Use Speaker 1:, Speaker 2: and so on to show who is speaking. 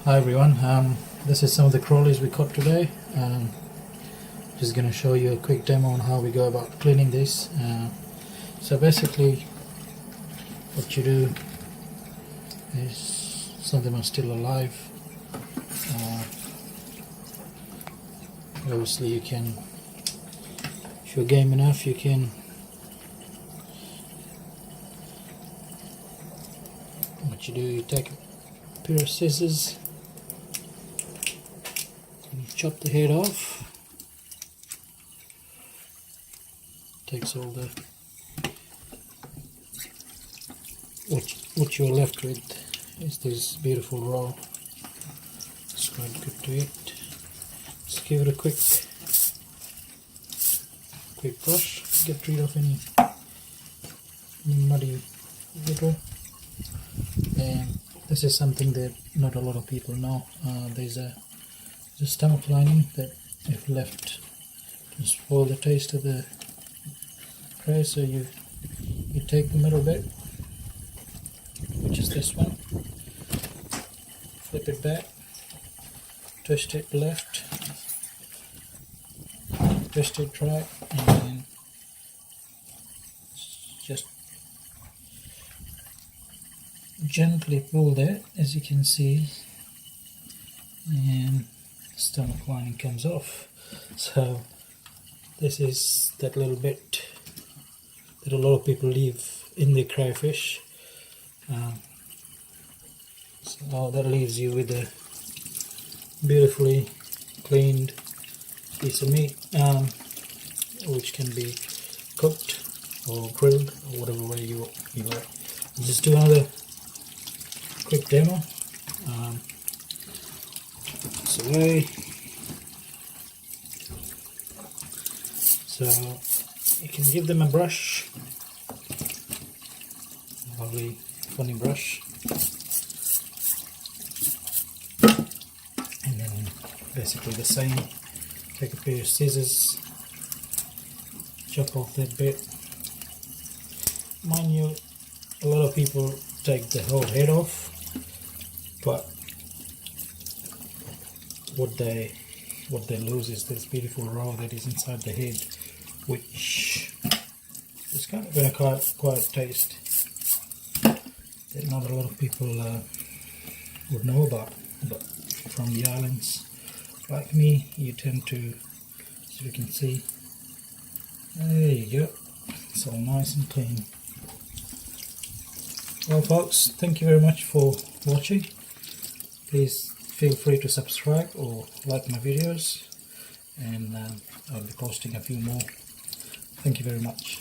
Speaker 1: Hi everyone, this is some of the crawlies we caught today. Just going to show you a quick demo on how we go about cleaning this. So basically what you do is, some of them are still alive. Obviously you can, if you're game enough, you can what you do, you take a pair of scissors and you chop the head off. Takes all the what you're left with is this beautiful raw. It's quite good to eat. Just give it a quick brush, get rid of any muddy litter. And this is something that not a lot of people know. There's a stomach lining that, if left, can spoil the taste of the prey. So you take the middle bit, which is this one, flip it back, twist it left, twist it right, and then just gently pull that, as you can see, and stomach lining comes off. So this is that little bit that a lot of people leave in the crayfish. So that leaves you with a beautifully cleaned piece of meat, which can be cooked or grilled or whatever way you like. I'll just do another quick demo. This away. So you can give them a brush, a lovely funny brush, and then basically the same. Take a pair of scissors, chop off that bit. Mind you, a lot of people take the whole head off, but what they lose is this beautiful raw that is inside the head, which is kind of an acquired taste that not a lot of people would know about. But from the islands, like me, you tend to, as you can see, there you go, it's all nice and clean. Well folks, thank you very much for watching. Please feel free to subscribe or like my videos, and I'll be posting a few more. Thank you very much.